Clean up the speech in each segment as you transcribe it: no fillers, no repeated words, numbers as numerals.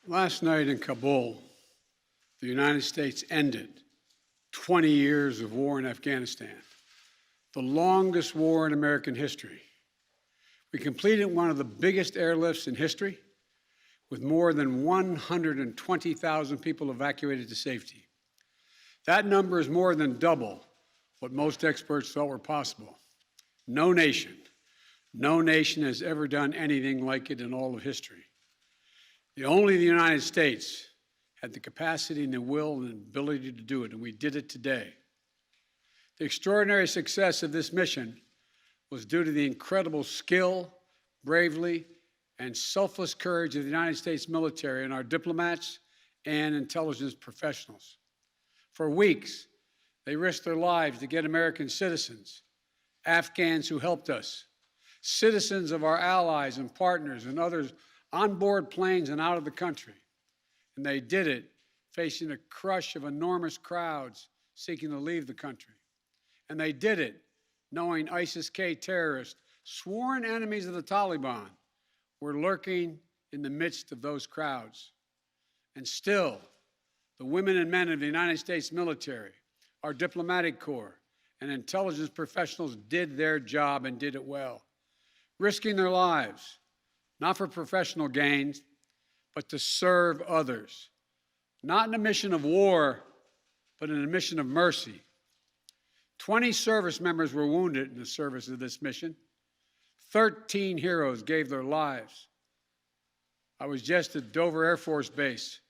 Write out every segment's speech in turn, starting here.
Last night in Kabul, the United States ended 20 years of war in Afghanistan, the longest war in American history. We completed one of the biggest airlifts in history, with more than 120,000 people evacuated to safety. That number is more than double what most experts thought were possible. No nation has ever done anything like it in all of history. Only the United States had the capacity and the will and ability to do it, and we did it today. The extraordinary success of this mission was due to the incredible skill, bravery, and selfless courage of the United States military and our diplomats and intelligence professionals. For weeks, they risked their lives to get American citizens, Afghans who helped us, citizens of our allies and partners and others on board planes and out of the country. And they did it facing a crush of enormous crowds seeking to leave the country. And they did it knowing ISIS-K terrorists, sworn enemies of the Taliban, were lurking in the midst of those crowds. And still, the women and men of the United States military, our diplomatic corps, and intelligence professionals did their job and did it well, risking their lives, not for professional gains, but to serve others, not in a mission of war, but in a mission of mercy. 20 service members were wounded in the service of this mission. 13 heroes gave their lives. I was just at Dover Air Force Base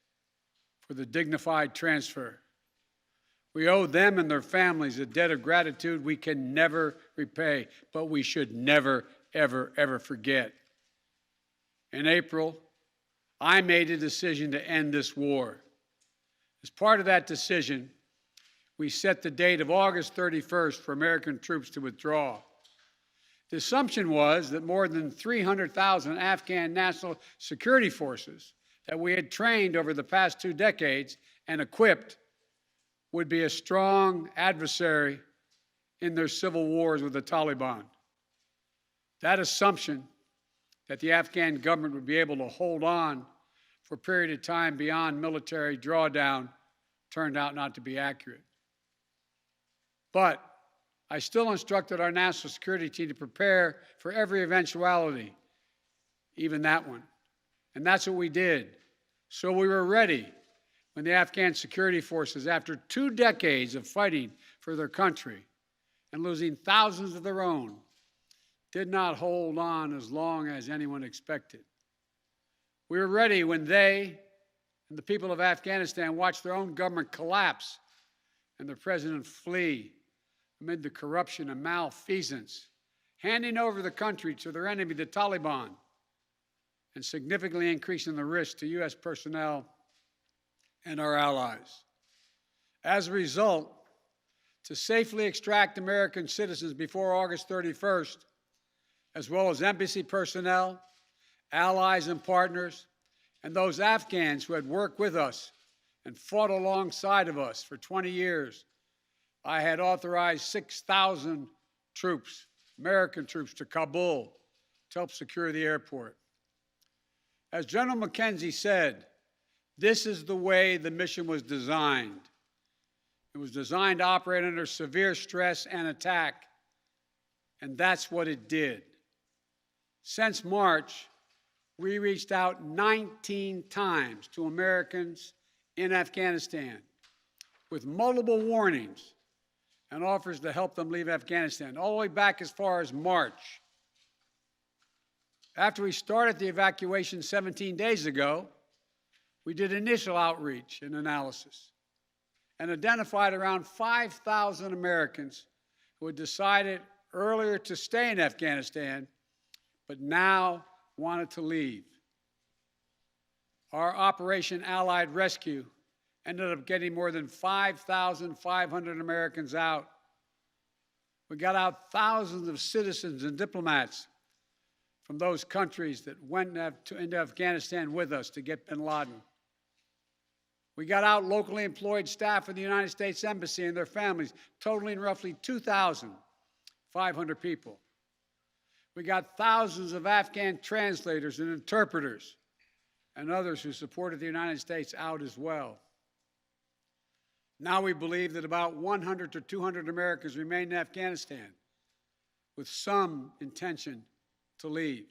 for the dignified transfer. We owe them and their families a debt of gratitude we can never repay, but we should never, ever, ever forget. In April, I made a decision to end this war. As part of that decision, we set the date of August 31st for American troops to withdraw. The assumption was that more than 300,000 Afghan national security forces that we had trained over the past 2 decades and equipped would be a strong adversary in their civil wars with the Taliban. That assumption that the Afghan government would be able to hold on for a period of time beyond military drawdown turned out not to be accurate. But I still instructed our national security team to prepare for every eventuality, even that one. And that's what we did. So we were ready when the Afghan security forces, after 2 decades of fighting for their country and losing thousands of their own, did not hold on as long as anyone expected. We were ready when they and the people of Afghanistan watched their own government collapse and their president flee amid the corruption and malfeasance, handing over the country to their enemy, the Taliban, and significantly increasing the risk to U.S. personnel and our allies. As a result, to safely extract American citizens before August 31st, as well as embassy personnel, allies and partners, and those Afghans who had worked with us and fought alongside of us for 20 years, I had authorized 6,000 troops, American troops, to Kabul to help secure the airport. As General McKenzie said, this is the way the mission was designed. It was designed to operate under severe stress and attack, and that's what it did. Since March, we reached out 19 times to Americans in Afghanistan with multiple warnings and offers to help them leave Afghanistan, all the way back as far as March. After we started the evacuation 17 days ago, we did initial outreach and analysis and identified around 5,000 Americans who had decided earlier to stay in Afghanistan, but now wanted to leave. Our Operation Allied Rescue ended up getting more than 5,500 Americans out. We got out thousands of citizens and diplomats from those countries that went into Afghanistan with us to get bin Laden. We got out locally employed staff of the United States Embassy and their families, totaling roughly 2,500 people. We got thousands of Afghan translators and interpreters and others who supported the United States out as well. Now we believe that about 100 to 200 Americans remain in Afghanistan, with some intention to leave.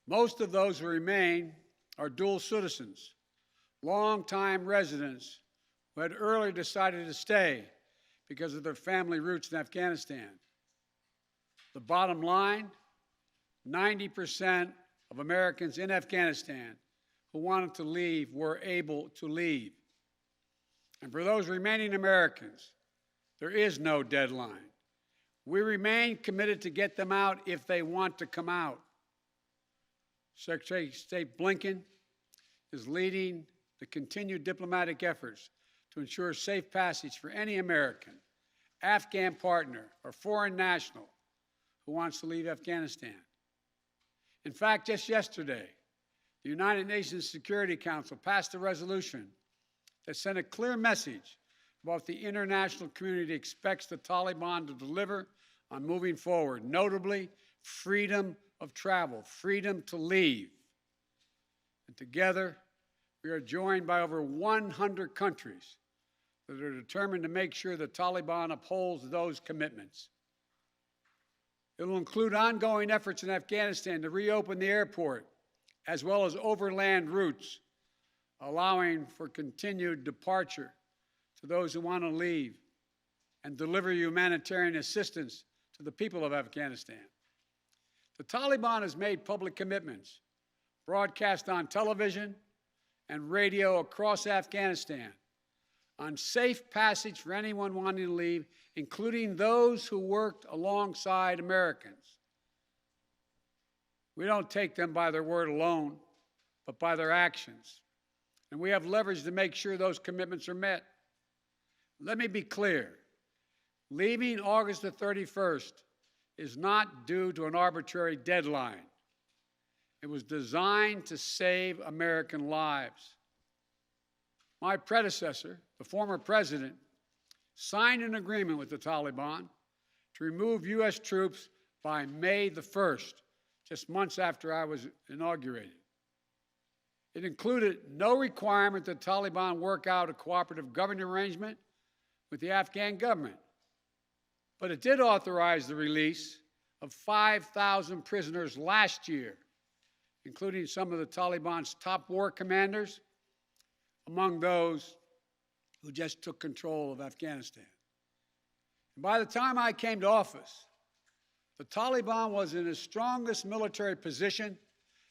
Most of those who remain are dual citizens, longtime residents who had earlier decided to stay because of their family roots in Afghanistan. The bottom line, 90% of Americans in Afghanistan who wanted to leave were able to leave. And for those remaining Americans, there is no deadline. We remain committed to get them out if they want to come out. Secretary of State Blinken is leading the continued diplomatic efforts to ensure safe passage for any American, Afghan partner, or foreign national who wants to leave Afghanistan. In fact, just yesterday, the United Nations Security Council passed a resolution that sent a clear message about what the international community expects the Taliban to deliver on moving forward, notably freedom of travel, freedom to leave. And together, we are joined by over 100 countries that are determined to make sure the Taliban upholds those commitments. It will include ongoing efforts in Afghanistan to reopen the airport, as well as overland routes, allowing for continued departure to those who want to leave and deliver humanitarian assistance to the people of Afghanistan. The Taliban has made public commitments, broadcast on television and radio across Afghanistan, on safe passage for anyone wanting to leave, including those who worked alongside Americans. We don't take them by their word alone, but by their actions. And we have leverage to make sure those commitments are met. Let me be clear. Leaving August the 31st is not due to an arbitrary deadline. It was designed to save American lives. My predecessor, the former president, signed an agreement with the Taliban to remove U.S. troops by May the 1st, just months after I was inaugurated. It included no requirement that the Taliban work out a cooperative governing arrangement with the Afghan government. But it did authorize the release of 5,000 prisoners last year, including some of the Taliban's top war commanders, among those who just took control of Afghanistan. And by the time I came to office, the Taliban was in its strongest military position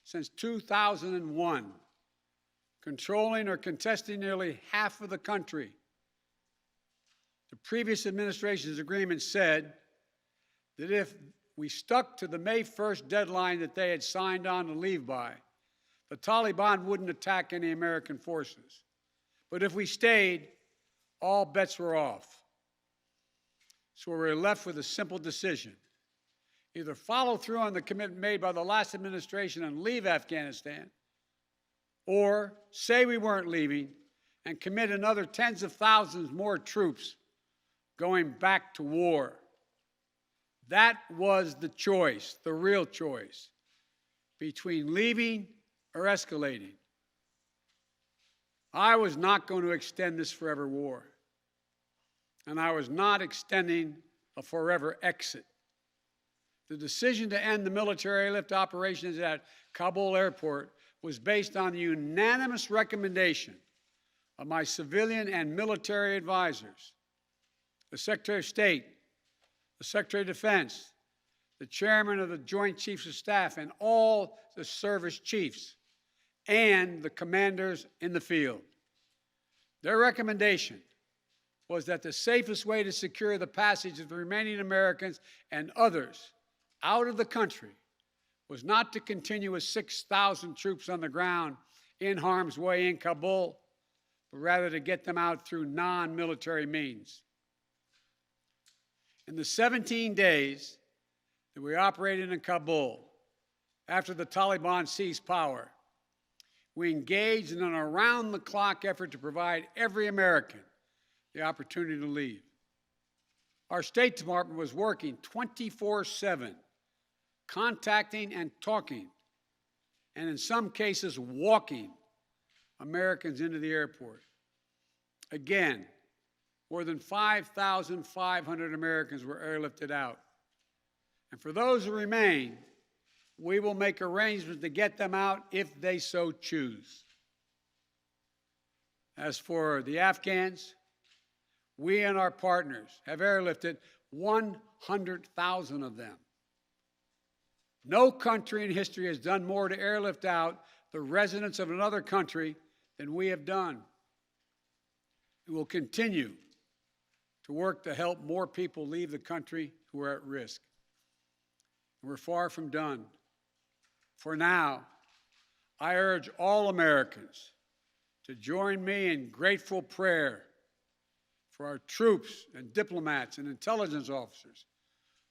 since 2001, controlling or contesting nearly half of the country. The previous administration's agreement said that if we stuck to the May 1st deadline that they had signed on to leave by, the Taliban wouldn't attack any American forces. But if we stayed, all bets were off. So we were left with a simple decision. Either follow through on the commitment made by the last administration and leave Afghanistan, or say we weren't leaving and commit another tens of thousands more troops going back to war. That was the choice, the real choice, between leaving or escalating. I was not going to extend this forever war, and I was not extending a forever exit. The decision to end the military airlift operations at Kabul airport was based on the unanimous recommendation of my civilian and military advisors, the Secretary of State, the Secretary of Defense, the Chairman of the Joint Chiefs of Staff, and all the service chiefs, and the commanders in the field. Their recommendation was that the safest way to secure the passage of the remaining Americans and others out of the country was not to continue with 6,000 troops on the ground in harm's way in Kabul, but rather to get them out through non-military means. In the 17 days that we operated in Kabul, after the Taliban seized power, we engaged in an around-the-clock effort to provide every American the opportunity to leave. Our State Department was working 24/7, contacting and talking and in some cases walking Americans into the airport. Again, more than 5,500 Americans were airlifted out. And for those who remain, we will make arrangements to get them out if they so choose. As for the Afghans, we and our partners have airlifted 100,000 of them. No country in history has done more to airlift out the residents of another country than we have done. We will continue to work to help more people leave the country who are at risk. We're far from done. For now, I urge all Americans to join me in grateful prayer for our troops and diplomats and intelligence officers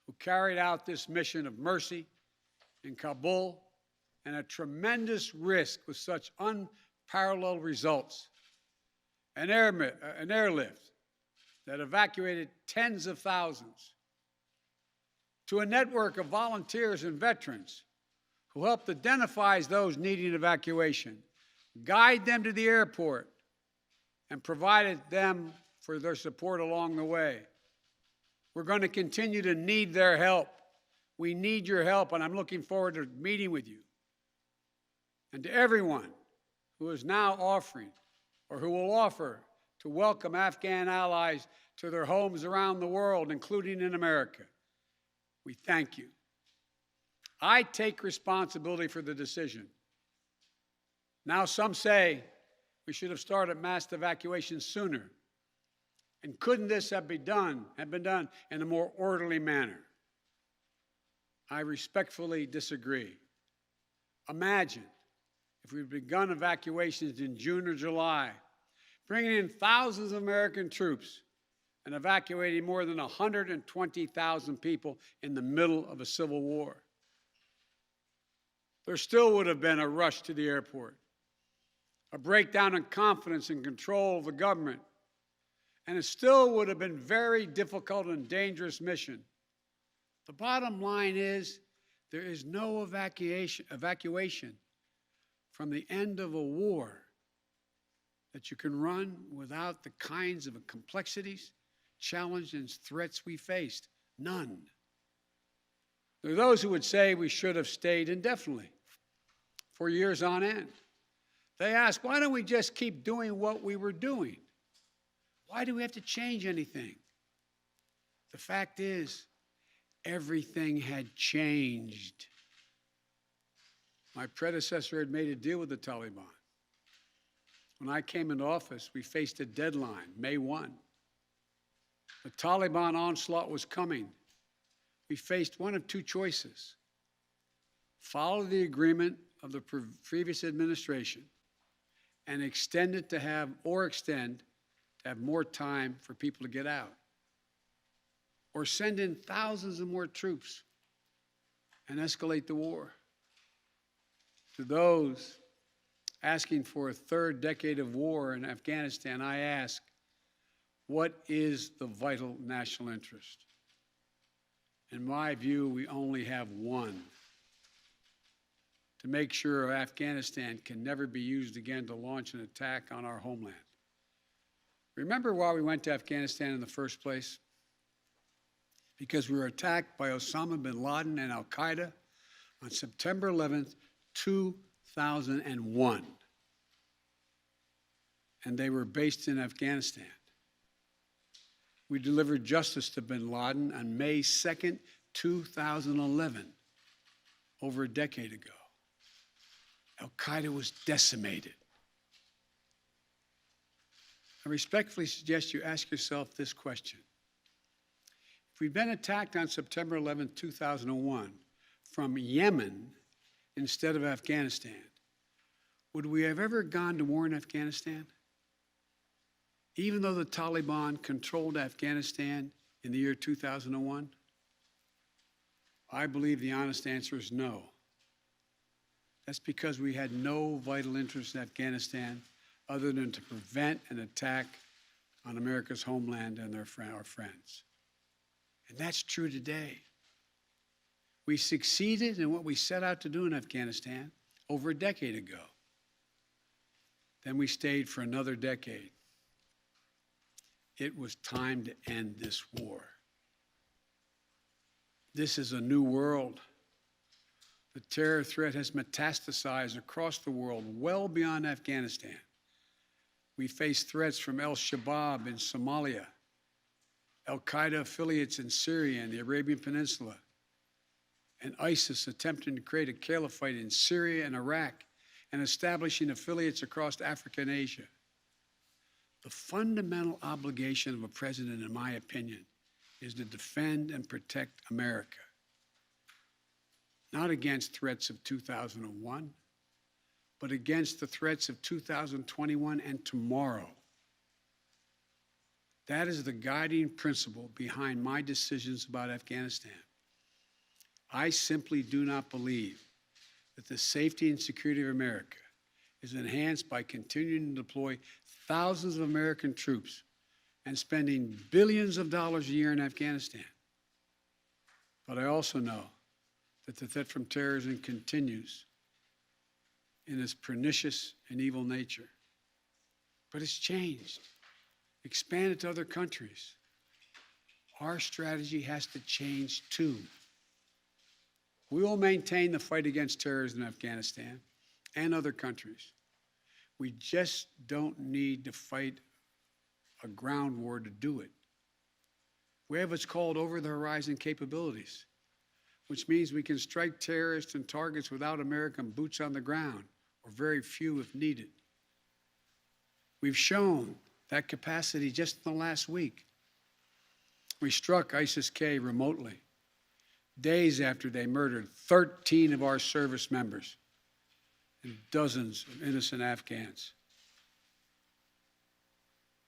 who carried out this mission of mercy in Kabul and at tremendous risk with such unparalleled results. An airlift that evacuated tens of thousands, to a network of volunteers and veterans who helped identify those needing evacuation, guide them to the airport, and provided them for their support along the way. We're going to continue to need their help. We need your help, and I'm looking forward to meeting with you. And to everyone who is now offering or who will offer to welcome Afghan allies to their homes around the world, including in America, we thank you. I take responsibility for the decision. Now some say we should have started mass evacuation sooner. And couldn't this have been done in a more orderly manner? I respectfully disagree. Imagine if we'd begun evacuations in June or July, bringing in thousands of American troops and evacuating more than 120,000 people in the middle of a civil war. There still would have been a rush to the airport, a breakdown in confidence and control of the government, and it still would have been a very difficult and dangerous mission. The bottom line is there is no evacuation from the end of a war that you can run without the kinds of complexities, challenges, and threats we faced. None. There are those who would say we should have stayed indefinitely for years on end. They ask, why don't we just keep doing what we were doing? Why do we have to change anything? The fact is, everything had changed. My predecessor had made a deal with the Taliban. When I came into office, we faced a deadline, May 1. The Taliban onslaught was coming. We faced one of two choices: follow the agreement of the previous administration and extend to have more time for people to get out, or send in thousands of more troops and escalate the war. To those asking for a third decade of war in Afghanistan, I ask, what is the vital national interest? In my view, we only have one: to make sure Afghanistan can never be used again to launch an attack on our homeland. Remember why we went to Afghanistan in the first place? Because we were attacked by Osama bin Laden and al-Qaeda on September 11th, 2001. And they were based in Afghanistan. We delivered justice to bin Laden on May 2nd, 2011, over a decade ago. Al-Qaeda was decimated. I respectfully suggest you ask yourself this question. If we'd been attacked on September 11, 2001, from Yemen instead of Afghanistan, would we have ever gone to war in Afghanistan? Even though the Taliban controlled Afghanistan in the year 2001? I believe the honest answer is no. That's because we had no vital interest in Afghanistan other than to prevent an attack on America's homeland and our friends. And that's true today. We succeeded in what we set out to do in Afghanistan. over a decade ago. Then we stayed for another decade. It was time to end this war. This is a new world. The terror threat has metastasized across the world, well beyond Afghanistan. We face threats from al-Shabaab in Somalia, al-Qaeda affiliates in Syria and the Arabian Peninsula, and ISIS attempting to create a caliphate in Syria and Iraq and establishing affiliates across Africa and Asia. The fundamental obligation of a president, in my opinion, is to defend and protect America, not against threats of 2001, but against the threats of 2021 and tomorrow. That is the guiding principle behind my decisions about Afghanistan. I simply do not believe that the safety and security of America is enhanced by continuing to deploy thousands of American troops and spending billions of dollars a year in Afghanistan. But I also know that the threat from terrorism continues in its pernicious and evil nature. But it's changed, expanded to other countries. Our strategy has to change too. We will maintain the fight against terrorism in Afghanistan and other countries. We just don't need to fight a ground war to do it. We have what's called over-the-horizon capabilities, which means we can strike terrorists and targets without American boots on the ground, or very few if needed. We've shown that capacity just in the last week. We struck ISIS-K remotely, days after they murdered 13 of our service members and dozens of innocent Afghans.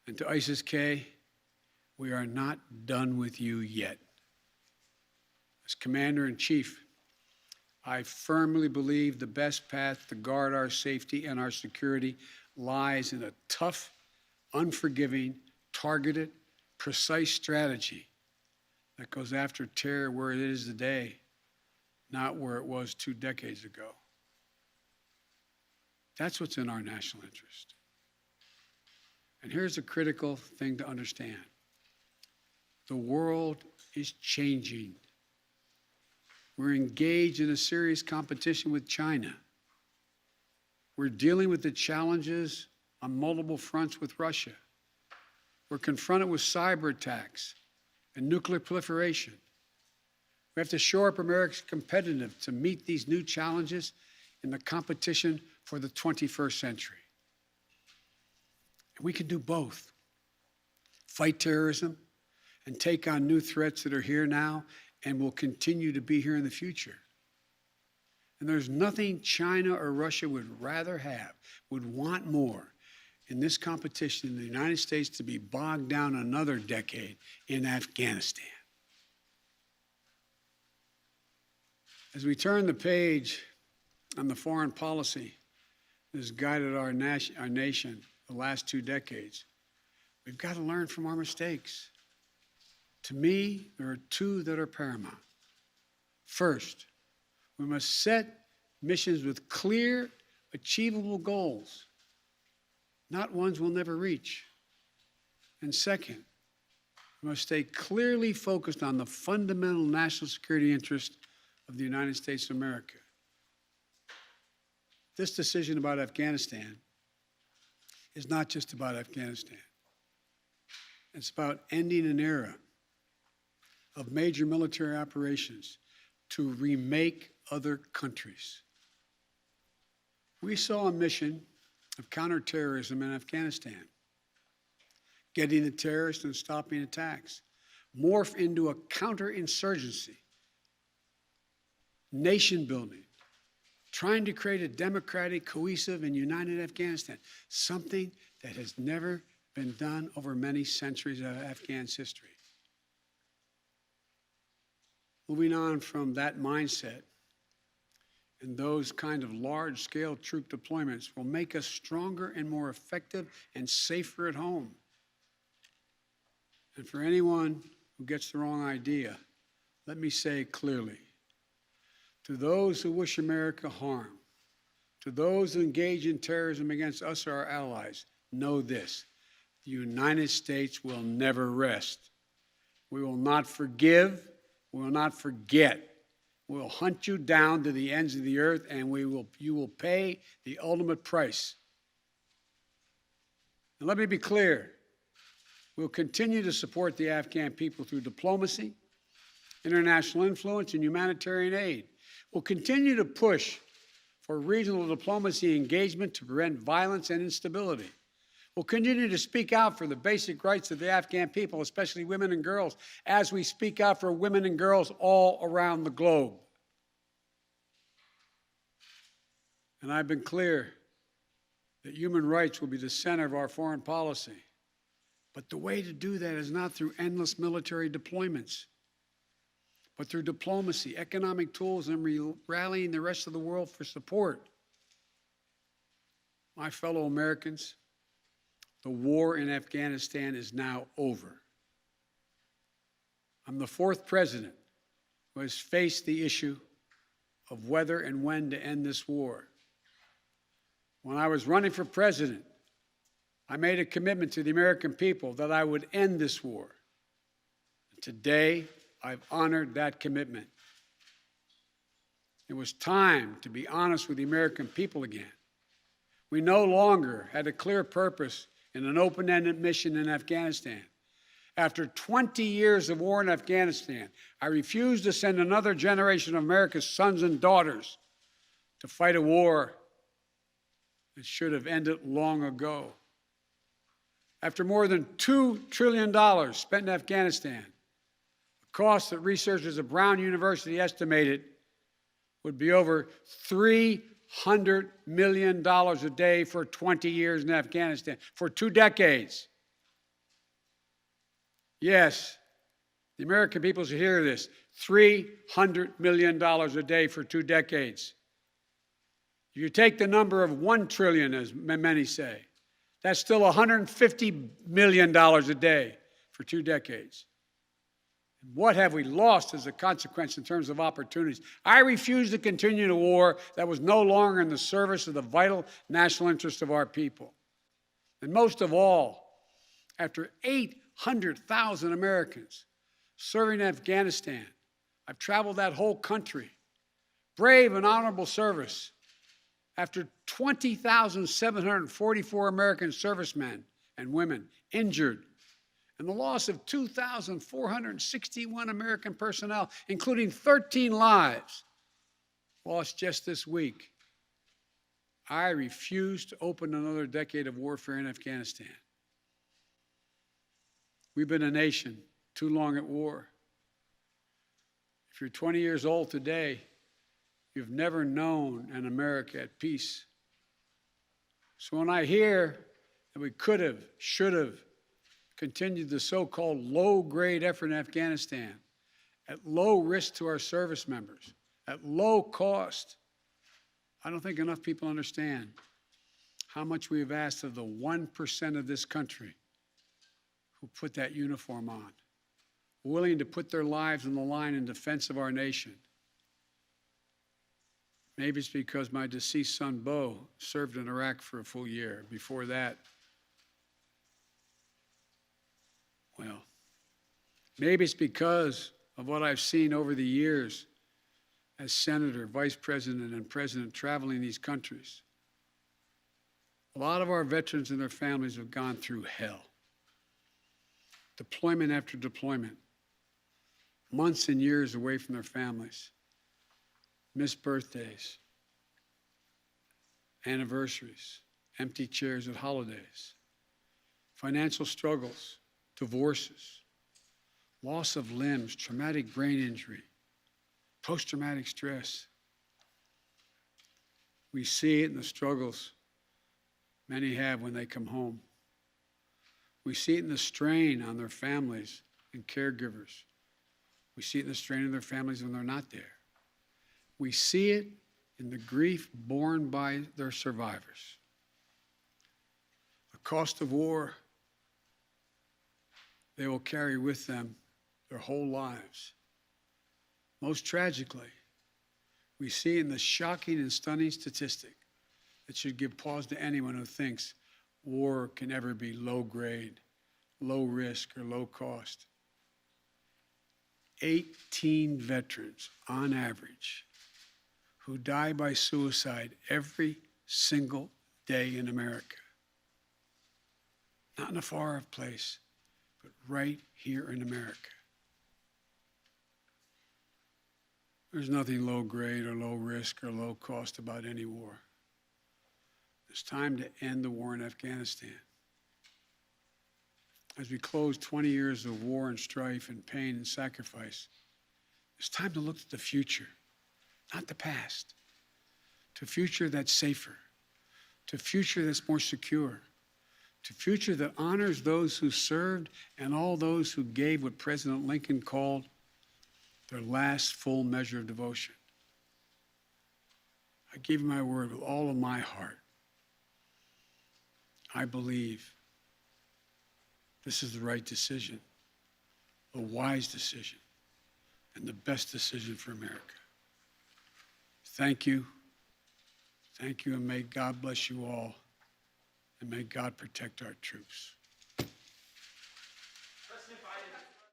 And to ISIS-K, we are not done with you yet. As Commander-in-Chief, I firmly believe the best path to guard our safety and our security lies in a tough, unforgiving, targeted, precise strategy that goes after terror where it is today, not where it was 2 decades ago. That's what's in our national interest. And here's a critical thing to understand. The world is changing. We're engaged in a serious competition with China. We're dealing with the challenges on multiple fronts with Russia. We're confronted with cyber attacks and nuclear proliferation. We have to shore up America's competitiveness to meet these new challenges in the competition for the 21st century. And we can do both. Fight terrorism and take on new threats that are here now and will continue to be here in the future. And there's nothing China or Russia would rather have, would want more in this competition in the United States to be bogged down another decade in Afghanistan. As we turn the page on the foreign policy that has guided our nation the last 2 decades, we've got to learn from our mistakes. To me, there are 2 that are paramount. First, we must set missions with clear, achievable goals, not ones we'll never reach. And second, we must stay clearly focused on the fundamental national security interest of the United States of America. This decision about Afghanistan is not just about Afghanistan. It's about ending an era of major military operations to remake other countries. We saw a mission of counterterrorism in Afghanistan, getting the terrorists and stopping attacks, morph into a counterinsurgency, nation building, trying to create a democratic, cohesive, and united Afghanistan, something that has never been done over many centuries of Afghan's history. Moving on from that mindset, and those kind of large-scale troop deployments will make us stronger and more effective and safer at home. And for anyone who gets the wrong idea, let me say clearly, to those who wish America harm, To those who engage in terrorism against us or our allies, know this: the United States will never rest. We will not forgive. We will not forget. We will hunt you down to the ends of the earth, and you will pay the ultimate price. And let me be clear. We'll continue to support the Afghan people through diplomacy, international influence, and humanitarian aid. We'll continue to push for regional diplomacy engagement to prevent violence and instability. We'll continue to speak out for the basic rights of the Afghan people, especially women and girls, as we speak out for women and girls all around the globe. And I've been clear that human rights will be the center of our foreign policy. But the way to do that is not through endless military deployments, but through diplomacy, economic tools, and rallying the rest of the world for support. My fellow Americans, the war in Afghanistan is now over. I'm the fourth president who has faced the issue of whether and when to end this war. When I was running for president, I made a commitment to the American people that I would end this war. Today, I've honored that commitment. It was time to be honest with the American people again. We no longer had a clear purpose in an open-ended mission in Afghanistan. After 20 years of war in Afghanistan, I refused to send another generation of America's sons and daughters to fight a war that should have ended long ago. After more than $2 trillion spent in Afghanistan, a cost that researchers at Brown University estimated would be over $300 million a day for 20 years in Afghanistan, for 2 decades. Yes, the American people should hear this: $300 million a day for 2 decades. If you take the number of 1 trillion, as many say, that's still $150 million a day for 2 decades. What have we lost as a consequence in terms of opportunities? I refuse to continue a war that was no longer in the service of the vital national interests of our people. And most of all, after 800,000 Americans serving in Afghanistan, I've traveled that whole country, brave and honorable service. After 20,744 American servicemen and women injured, and the loss of 2,461 American personnel, including 13 lives lost just this week, I refuse to open another decade of warfare in Afghanistan. We've been a nation too long at war. If you're 20 years old today, you've never known an America at peace. So when I hear that we could have, should have continued the so-called low-grade effort in Afghanistan at low risk to our service members, at low cost, I don't think enough people understand how much we have asked of the 1% of this country who put that uniform on, willing to put their lives on the line in defense of our nation. Maybe it's because my deceased son, Bo, served in Iraq for a full year. Before that, well, maybe it's because of what I've seen over the years as senator, vice president, and president traveling these countries. A lot of our veterans and their families have gone through hell. Deployment after deployment, months and years away from their families, missed birthdays, anniversaries, empty chairs at holidays, financial struggles, divorces, loss of limbs, traumatic brain injury, post-traumatic stress. We see it in the struggles many have when they come home. We see it in the strain on their families and caregivers. We see it in the strain on their families when they're not there. We see it in the grief borne by their survivors. The cost of war they will carry with them their whole lives. Most tragically, we see in the shocking and stunning statistic that should give pause to anyone who thinks war can ever be low grade, low risk, or low cost. 18 veterans, on average, who die by suicide every single day in America. Not in a far-off place, but right here in America. There's nothing low grade or low risk or low cost about any war. It's time to end the war in Afghanistan. As we close 20 years of war and strife and pain and sacrifice, it's time to look to the future, not the past, to a future that's safer, to a future that's more secure, to a future that honors those who served and all those who gave what President Lincoln called their last full measure of devotion. I give you my word with all of my heart. I believe this is the right decision, the wise decision, and the best decision for America. Thank you. Thank you, and may God bless you all, and may God protect our troops.